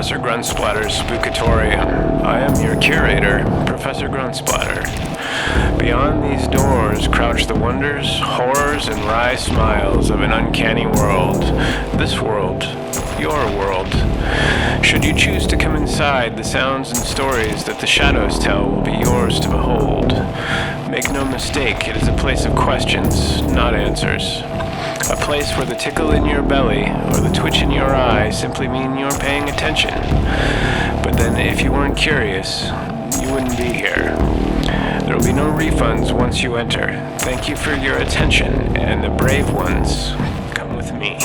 Professor Grunsplatter's Spookatorium. I am your curator, Professor Gruntsplatter. Beyond these doors crouch the wonders, horrors, and wry smiles of an uncanny world. This world. Your world. Should you choose to come inside, the sounds and stories that the shadows tell will be yours to behold. Make no mistake, it is a place of questions, not answers. A place where the tickle in your belly or the twitch in your eye simply mean you're paying attention. But then if you weren't curious, you wouldn't be here. There will be no refunds once you enter. Thank you for your attention, and the brave ones, come with me.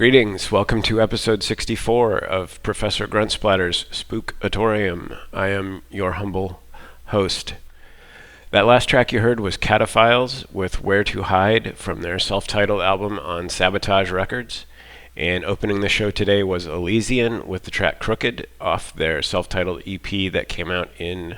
Greetings, welcome to episode 64 of Professor Gruntsplatter's Spookatorium. I am your humble host. That last track you heard was Cataphiles with Where to Hide from their self-titled album on Sabotage Records. And opening the show today was Elysian with the track Crooked off their self-titled EP that came out in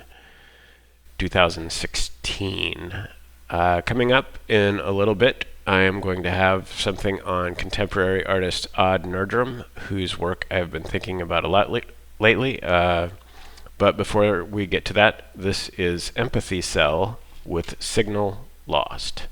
2016. Coming up in a little bit, I am going to have something on contemporary artist Odd Nerdrum, whose work I've been thinking about a lot lately. But before we get to that, this is Empathy Cell with Signal Lost.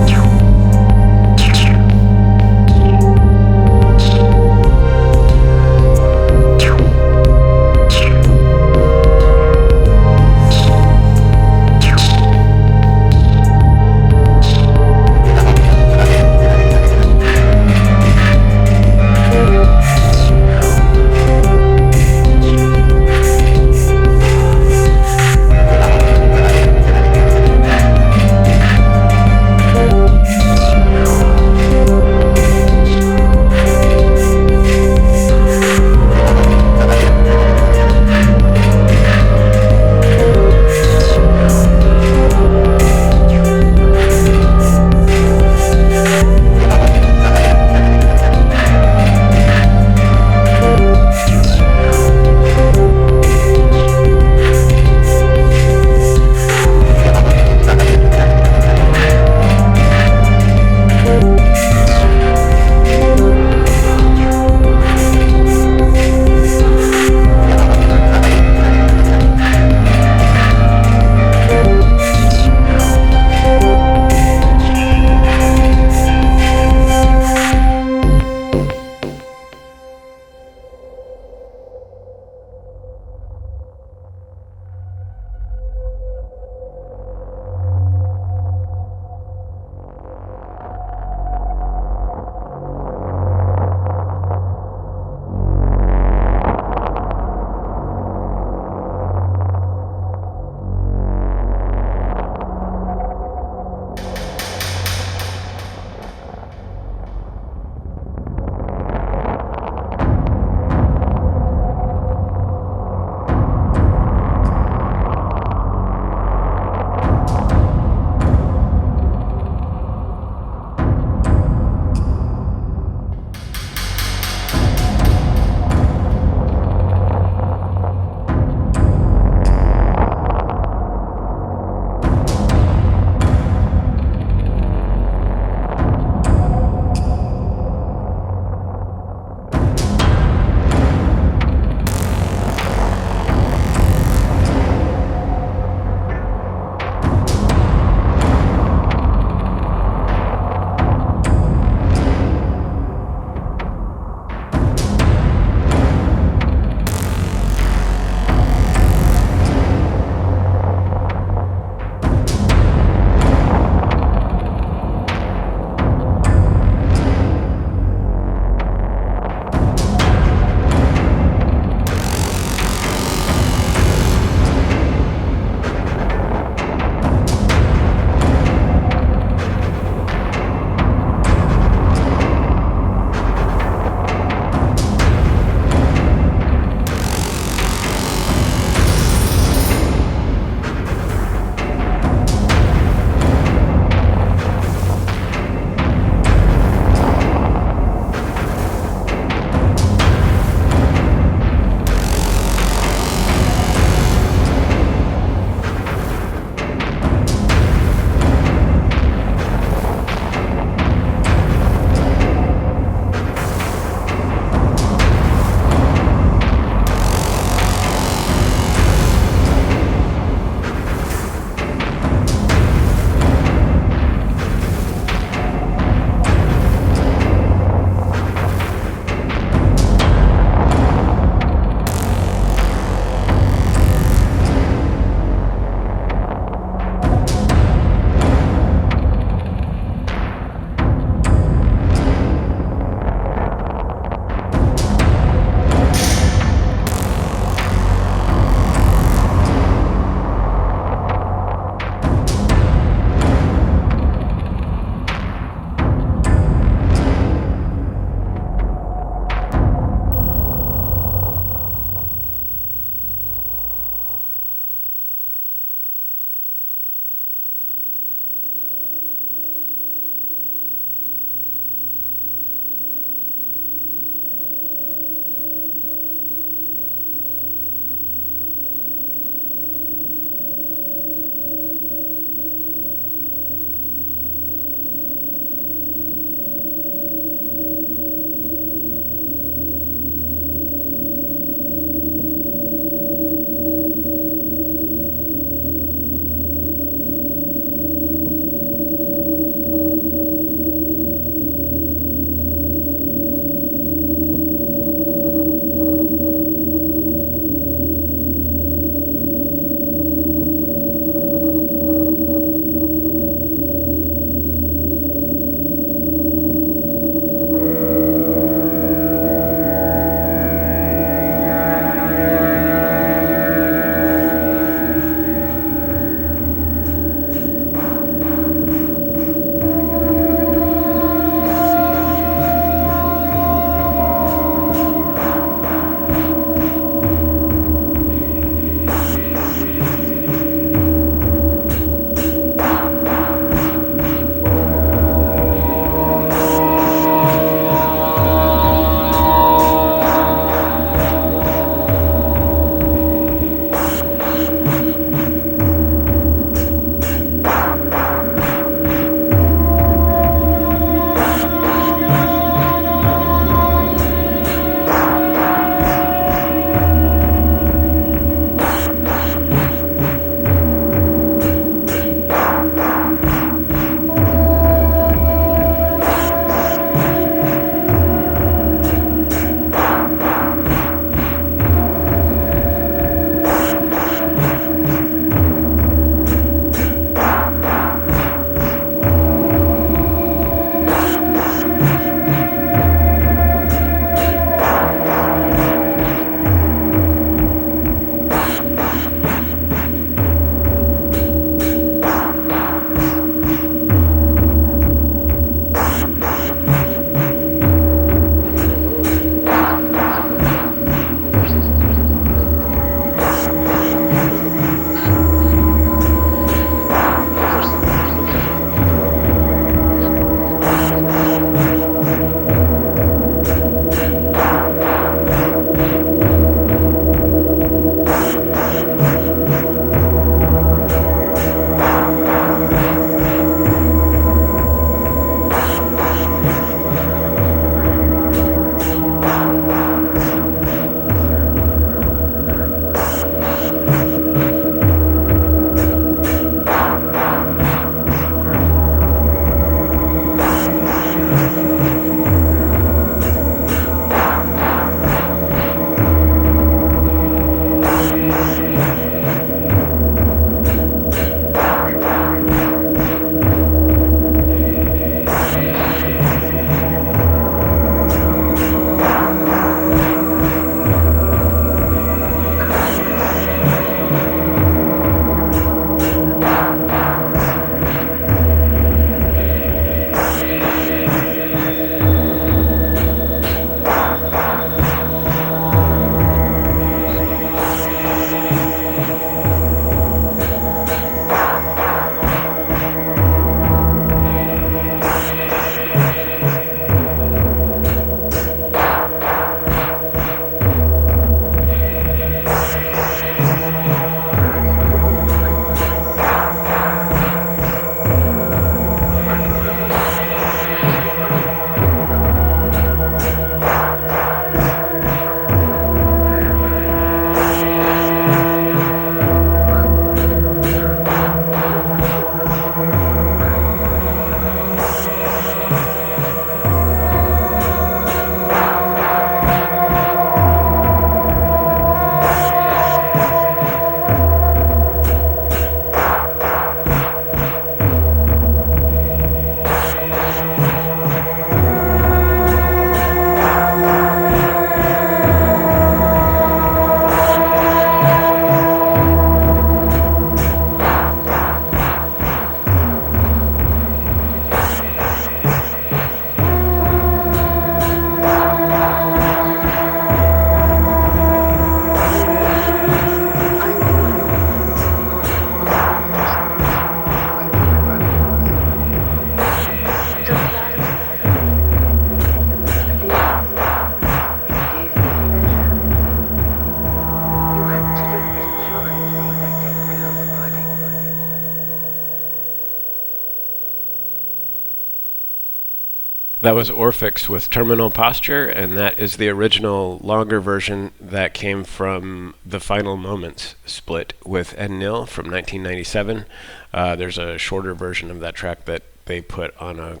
That was Orphx with Terminal Posture, and that is the original longer version that came from the Final Moments split with Ed Nill from 1997. There's a shorter version of that track that they put on a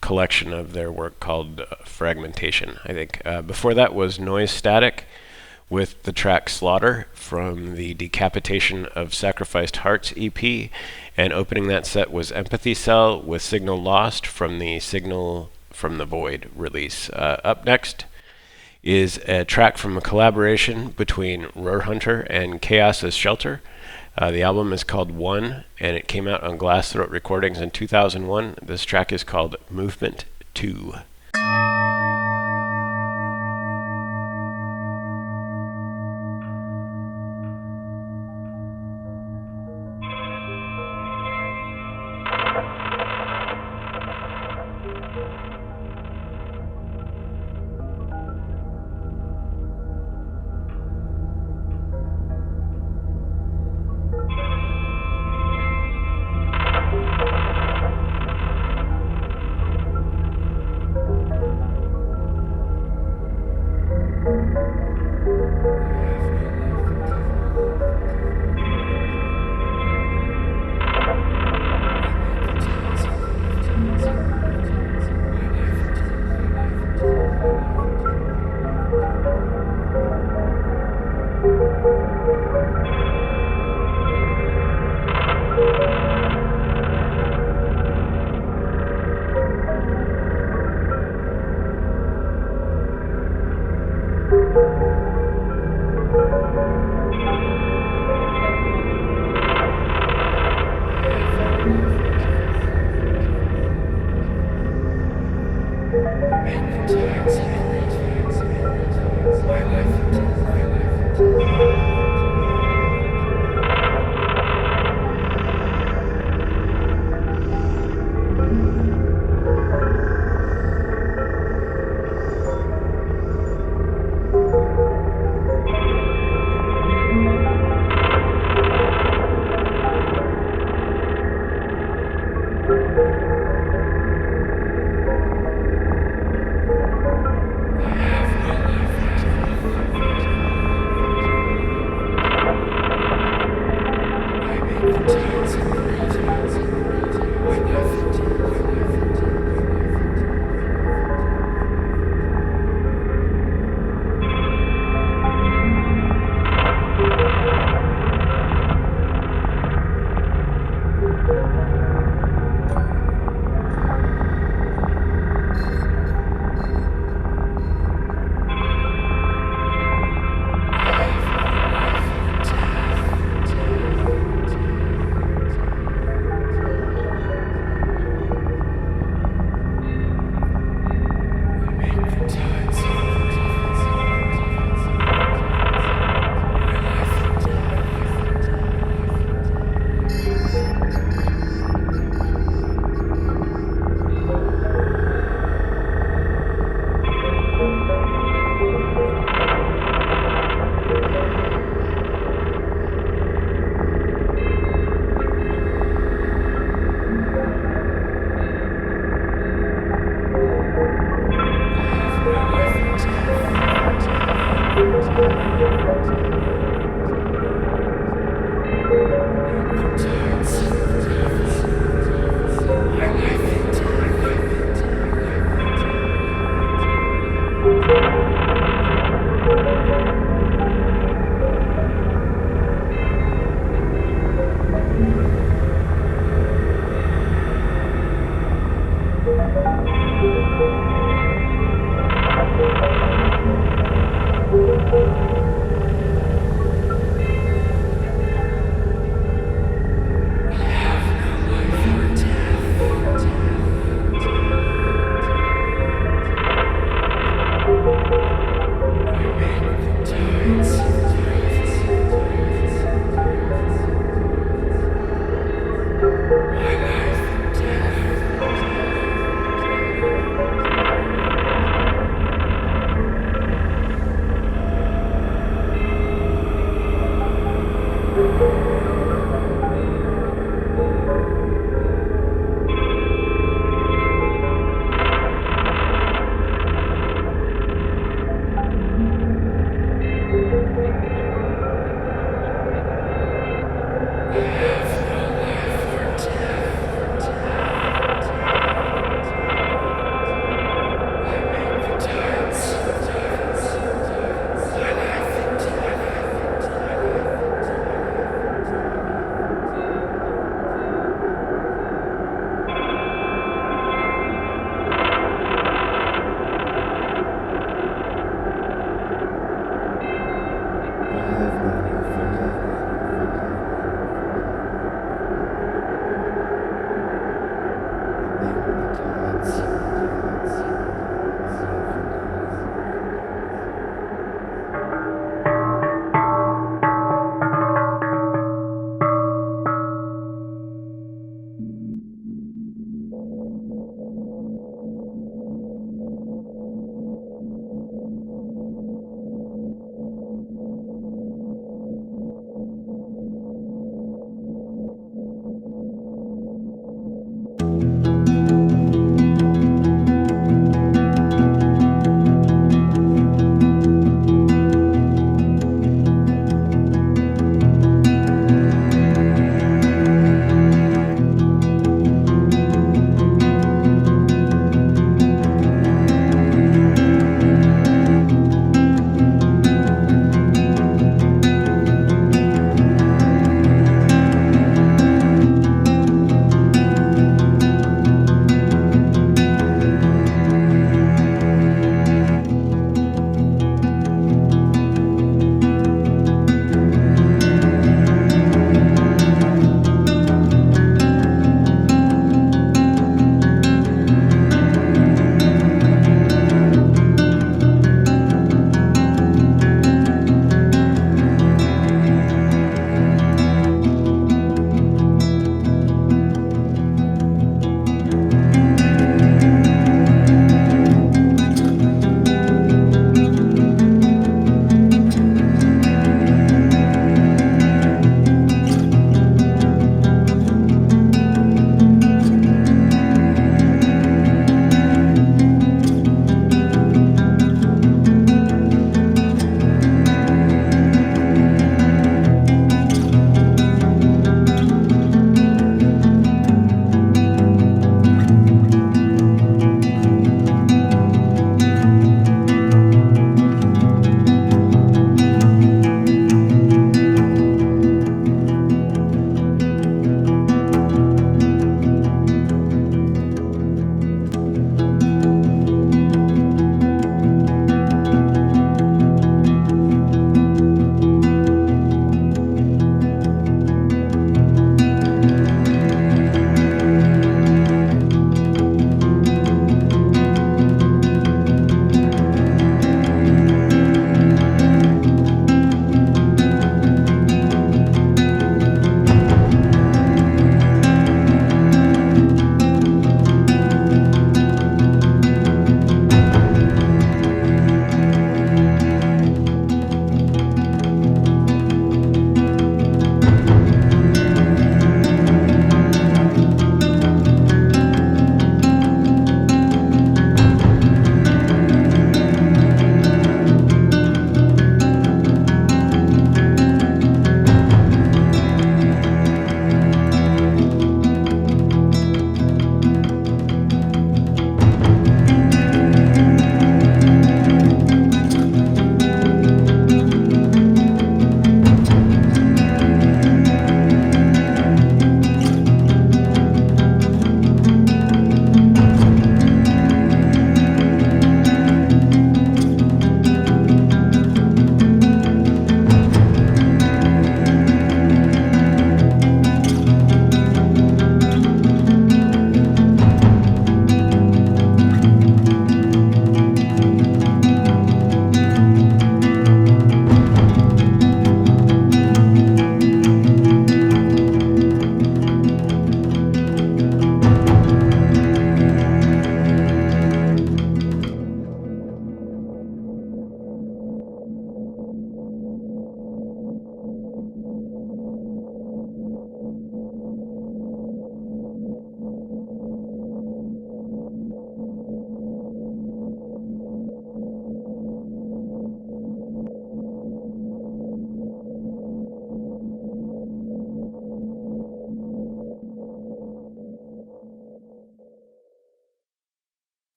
collection of their work called Fragmentation, I think. Before that was Noiztatic with the track Slaughter from the Decapitation of Sacrificed Hearts EP, and opening that set was Empathy Cell with Signal Lost from the Signal from the Void release. Up next is a track from a collaboration between Ruhr Hunter and Chaos as Shelter. The album is called One, and it came out on Glass Throat Recordings in 2001. This track is called Movement 2.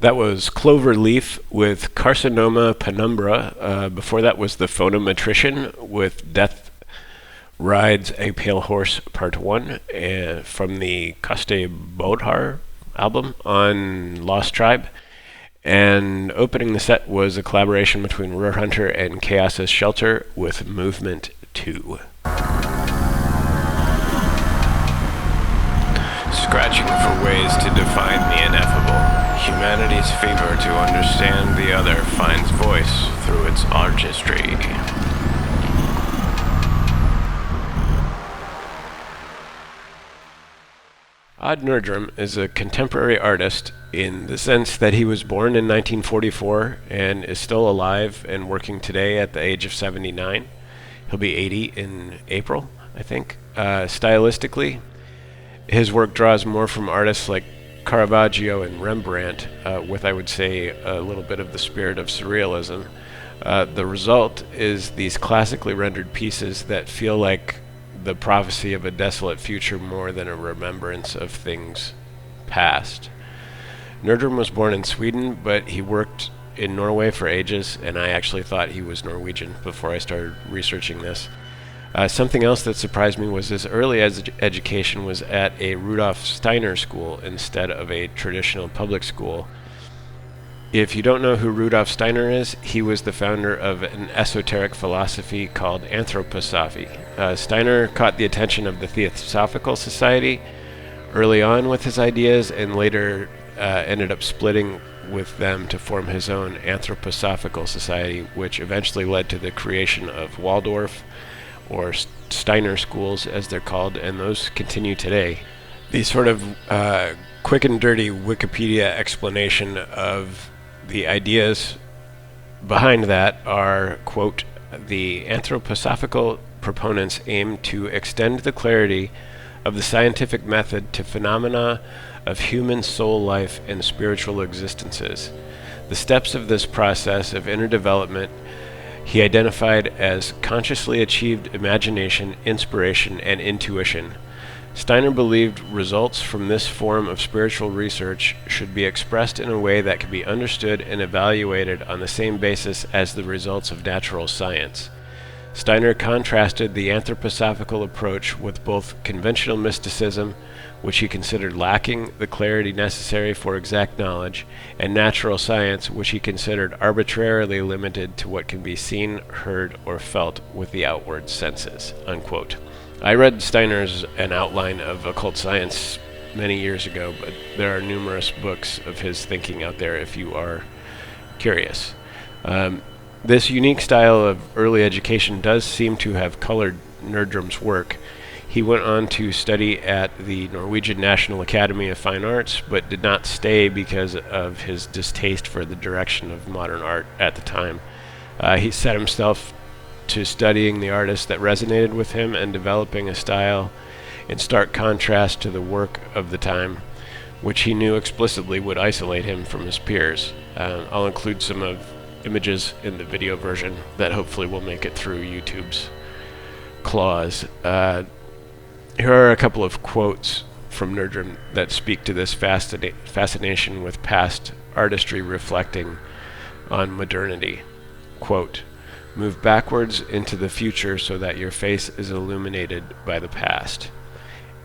That was Cloverleaf with Carcinoma Penumbra. Before that was the Phonometrician with Death Rides a Pale Horse Part 1 from the Kaste Bodhar album on Lost Tribe. And opening the set was a collaboration between Ruhr Hunter and Chaos's Shelter with Movement 2. Scratching for ways to define the ineffable, humanity's fever to understand the other finds voice through its artistry. Odd Nerdrum is a contemporary artist in the sense that he was born in 1944 and is still alive and working today at the age of 79. He'll be 80 in April, I think. Stylistically, his work draws more from artists like Caravaggio and Rembrandt, with, I would say, a little bit of the spirit of surrealism. The result is these classically rendered pieces that feel like the prophecy of a desolate future more than a remembrance of things past. Nerdrum was born in Sweden, but he worked in Norway for ages, and I actually thought he was Norwegian before I started researching this. Something else that surprised me was his early education was at a Rudolf Steiner school instead of a traditional public school. If you don't know who Rudolf Steiner is, he was the founder of an esoteric philosophy called Anthroposophy. Steiner caught the attention of the Theosophical Society early on with his ideas, and later ended up splitting with them to form his own Anthroposophical Society, which eventually led to the creation of Waldorf, or Steiner schools as they're called, and those continue today. The sort of quick and dirty Wikipedia explanation of the ideas behind that are, quote, the anthroposophical proponents aim to extend the clarity of the scientific method to phenomena of human soul life and spiritual existences. The steps of this process of inner development he identified as consciously achieved imagination, inspiration, and intuition. Steiner believed results from this form of spiritual research should be expressed in a way that could be understood and evaluated on the same basis as the results of natural science. Steiner contrasted the anthroposophical approach with both conventional mysticism, which he considered lacking the clarity necessary for exact knowledge, and natural science, which he considered arbitrarily limited to what can be seen, heard, or felt with the outward senses, unquote. I read Steiner's An Outline of Occult Science many years ago, but there are numerous books of his thinking out there if you are curious. This unique style of early education does seem to have colored Nerdrum's work. He went on to study at the Norwegian National Academy of Fine Arts, but did not stay because of his distaste for the direction of modern art at the time. He set himself to studying the artists that resonated with him and developing a style in stark contrast to the work of the time, which he knew explicitly would isolate him from his peers. I'll include some of images in the video version that hopefully will make it through YouTube's claws. Here are a couple of quotes from Nerdrum that speak to this fascination with past artistry reflecting on modernity. Quote, "Move backwards into the future so that your face is illuminated by the past."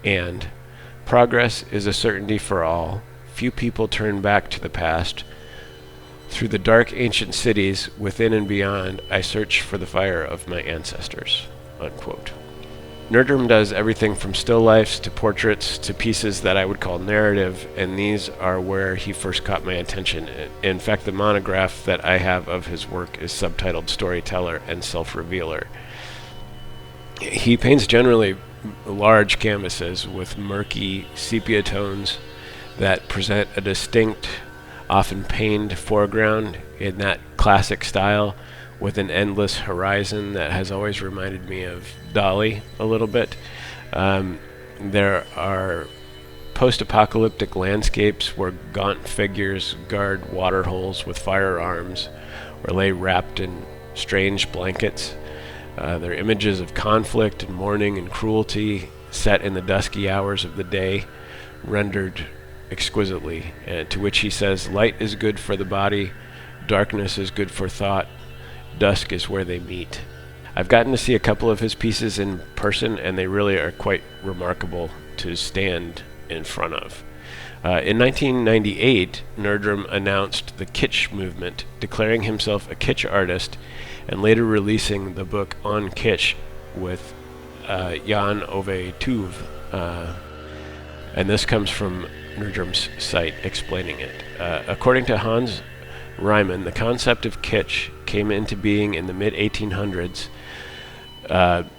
And, "Progress is a certainty for all. Few people turn back to the past. Through the dark ancient cities, within and beyond, I search for the fire of my ancestors." Unquote. Nerdrum does everything from still lifes to portraits to pieces that I would call narrative, and these are where he first caught my attention. In fact, the monograph that I have of his work is subtitled Storyteller and Self-Revealer. He paints generally large canvases with murky sepia tones that present a distinct, often pained foreground in that classic style, with an endless horizon that has always reminded me of Dali a little bit. There are post-apocalyptic landscapes where gaunt figures guard water holes with firearms or lay wrapped in strange blankets. There are images of conflict and mourning and cruelty set in the dusky hours of the day, rendered exquisitely, to which he says, "Light is good for the body, darkness is good for thought, dusk is where they meet." I've gotten to see a couple of his pieces in person, and they really are quite remarkable to stand in front of. In 1998, Nerdrum announced the kitsch movement, declaring himself a kitsch artist, and later releasing the book On Kitsch with Jan Ove Tuve. And this comes from Nerdrum's site explaining it. According to Hans Riemann, the concept of kitsch came into being in the mid-1800s,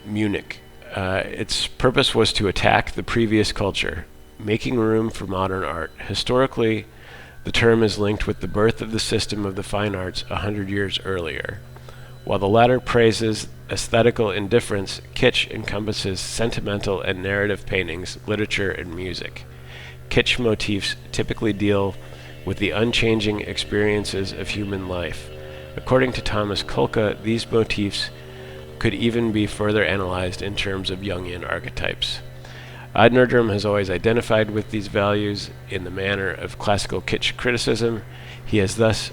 Munich. Its purpose was to attack the previous culture, making room for modern art. Historically, the term is linked with the birth of the system of the fine arts 100 years earlier. While the latter praises aesthetical indifference, kitsch encompasses sentimental and narrative paintings, literature, and music. Kitsch motifs typically deal with the unchanging experiences of human life. According to Thomas Kulka, these motifs could even be further analyzed in terms of Jungian archetypes. Odd Nerdrum has always identified with these values in the manner of classical kitsch criticism. He has thus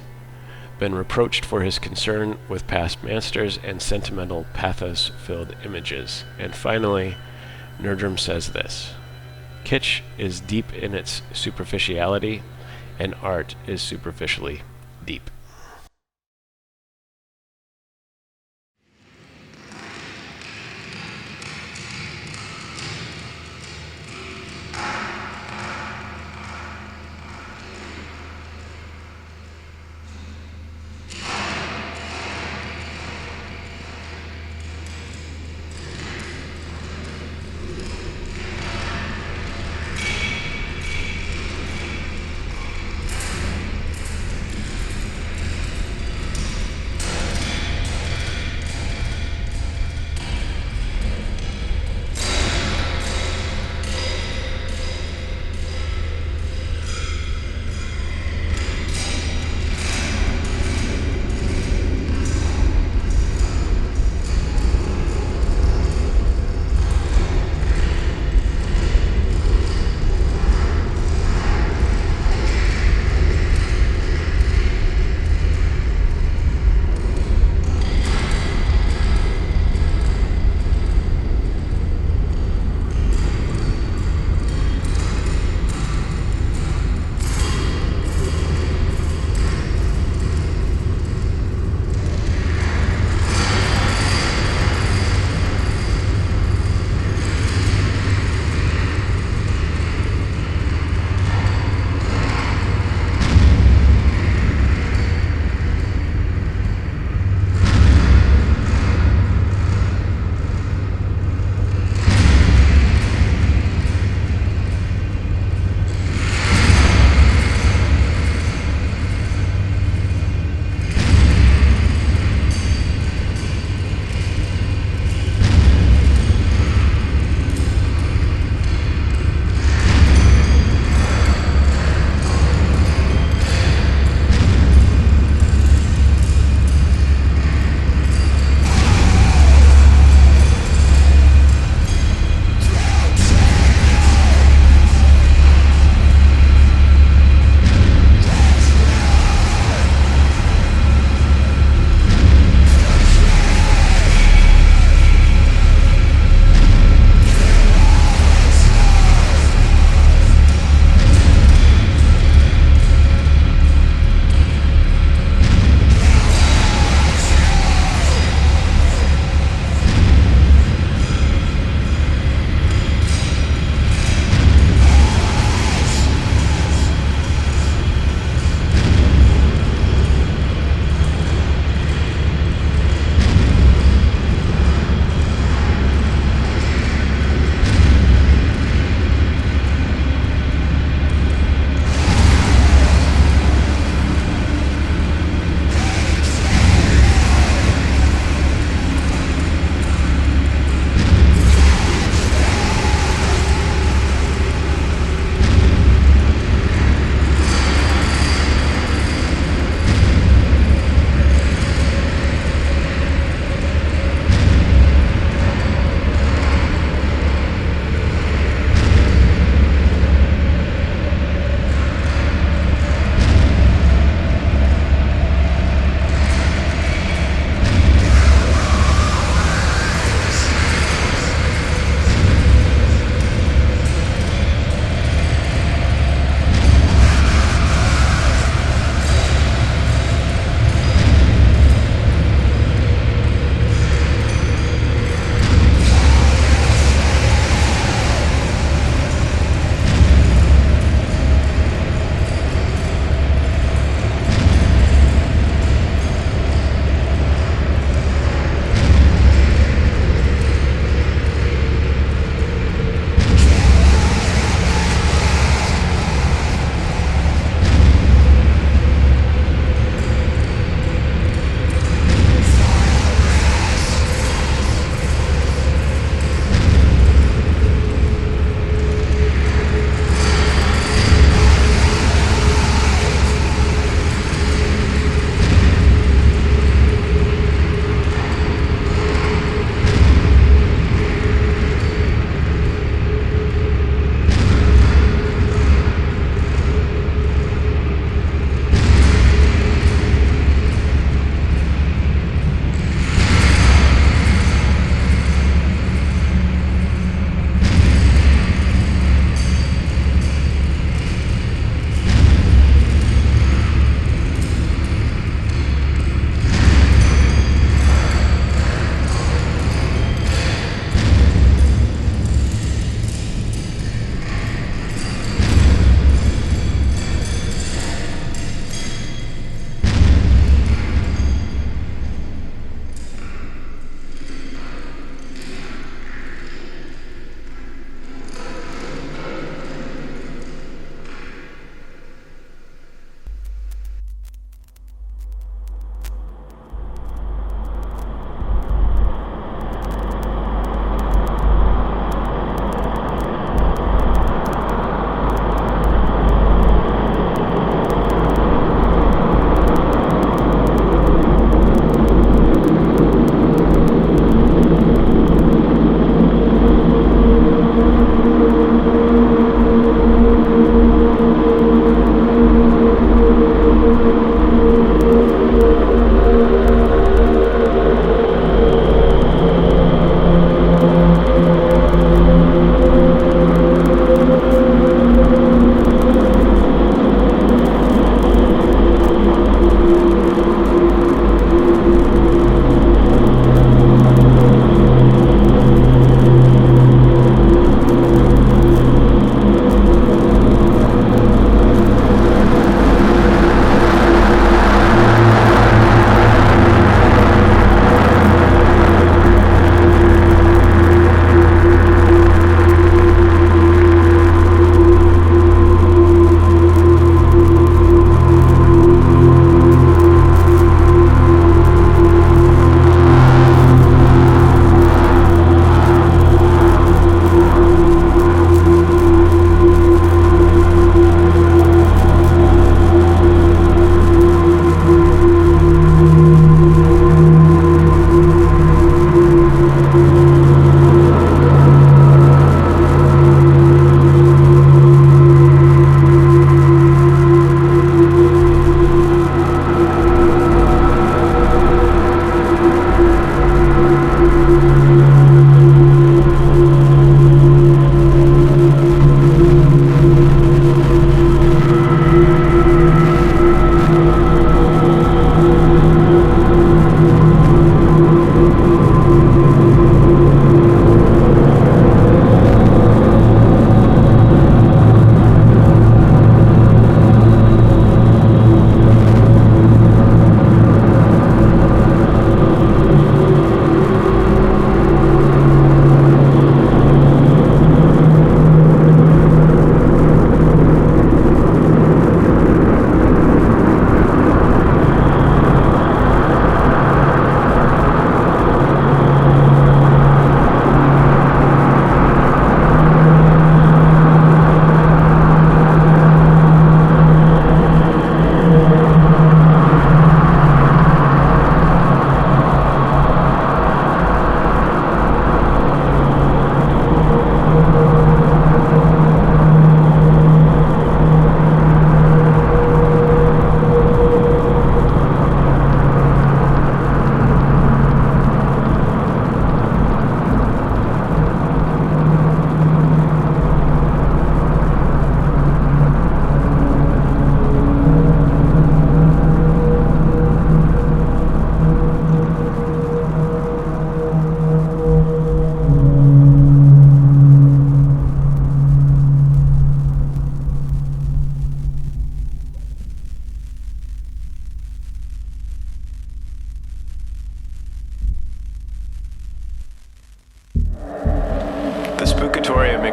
been reproached for his concern with past masters and sentimental pathos-filled images. And finally, Nerdrum says this: kitsch is deep in its superficiality, and art is superficially deep.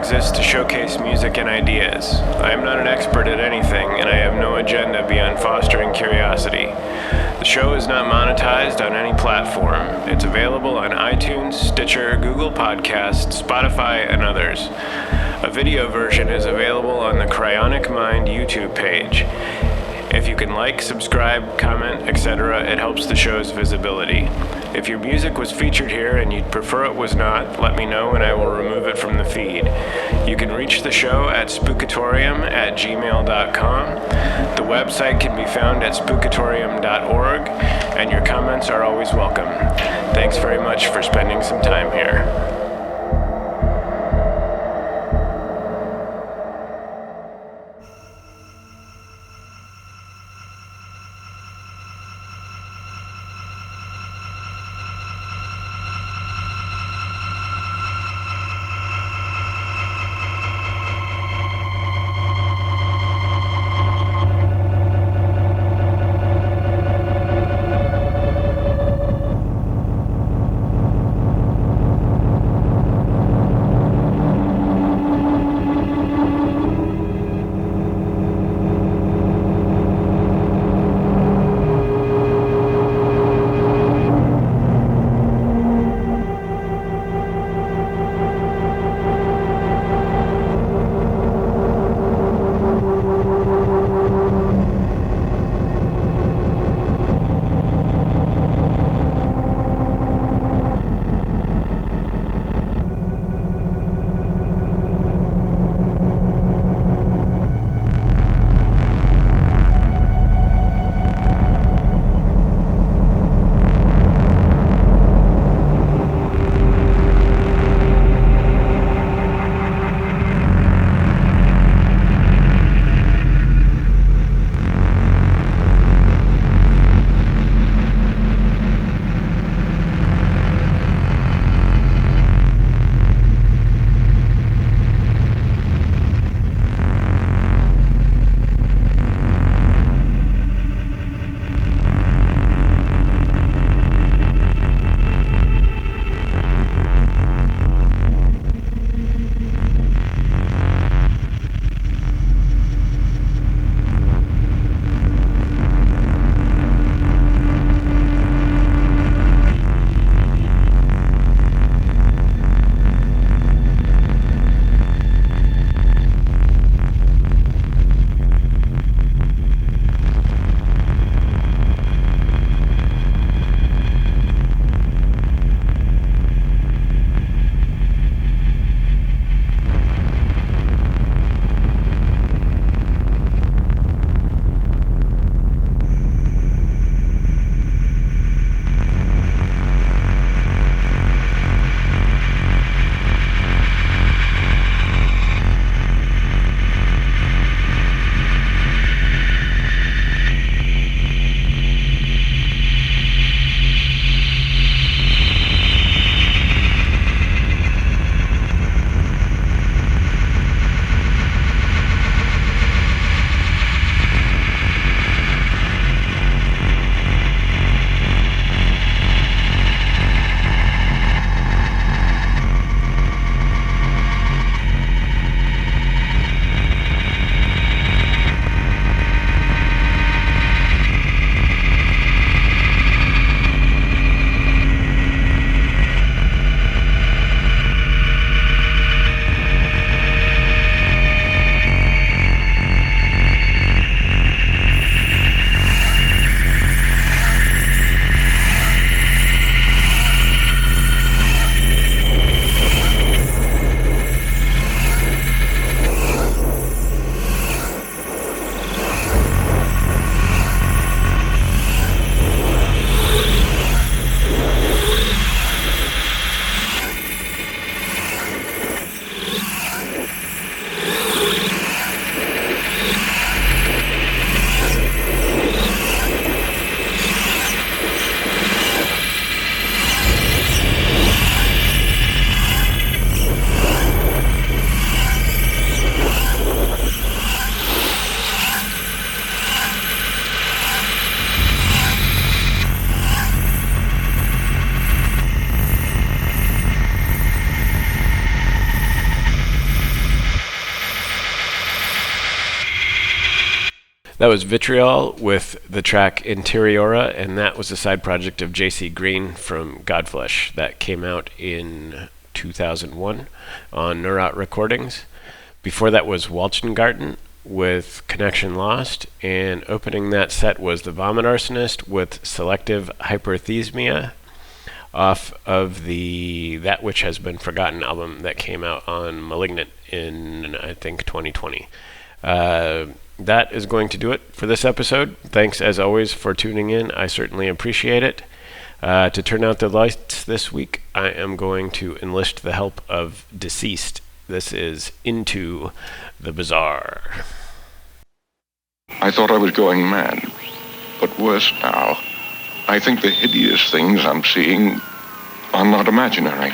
exists to showcase music and ideas. I am not an expert at anything, and I have no agenda beyond fostering curiosity. The show is not monetized on any platform. It's available on iTunes, Stitcher, Google Podcasts, Spotify, and others. A video version is available on the Cryonic Mind YouTube page. If you can like, subscribe, comment, etc., it helps the show's visibility. If your music was featured here and you'd prefer it was not, let me know and I will remove it from the feed. You can reach the show at spookatorium@gmail.com. The website can be found at spookatorium.org, and your comments are always welcome. Thanks very much for spending some time here. That was Vitriol with the track Interiora, and that was a side project of J.C. Green from Godflesh that came out in 2001 on Neurat Recordings. Before that was Wäldchengarten with Connection Lost, and opening that set was the Vomit Arsonist with Selective Hyperthesmia off of the That Which Has Been Forgotten album that came out on Malignant in, I think, 2020. That is going to do it for this episode. Thanks, as always, for tuning in. I certainly appreciate it. To turn out the lights this week, I am going to enlist the help of Deceased. This is Into the Bizarre. I thought I was going mad, but worse now. I think the hideous things I'm seeing are not imaginary.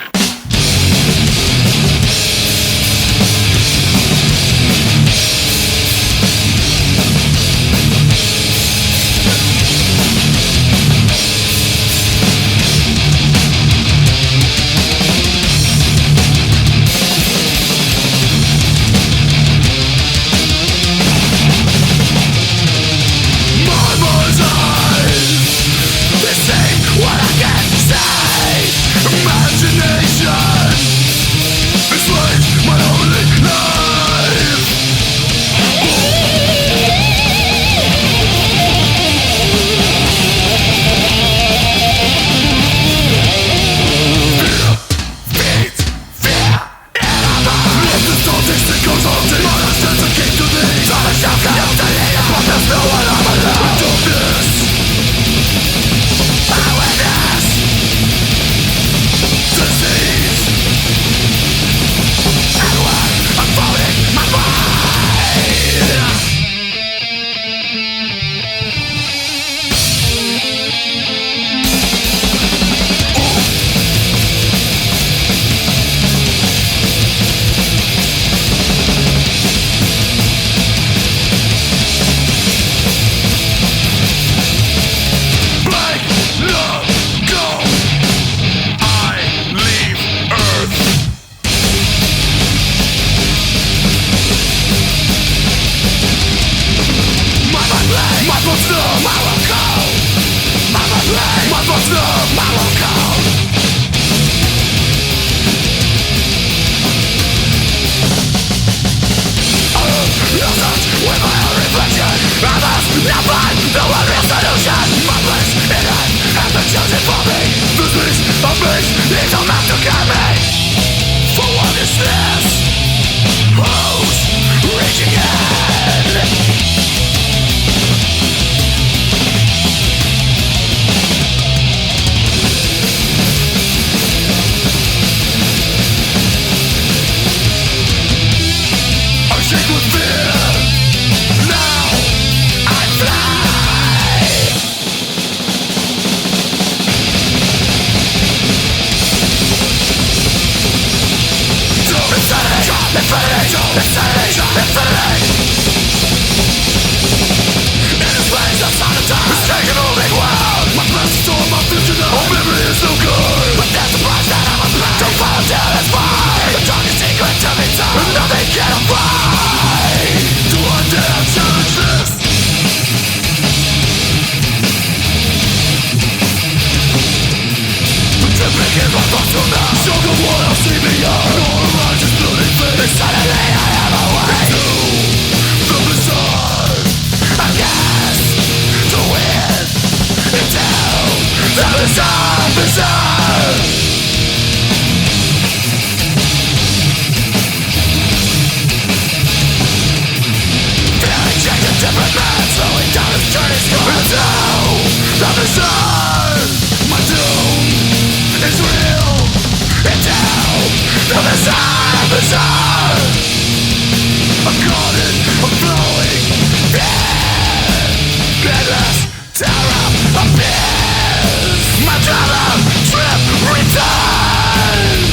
Trip, return.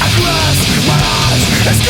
I close my eyes, it's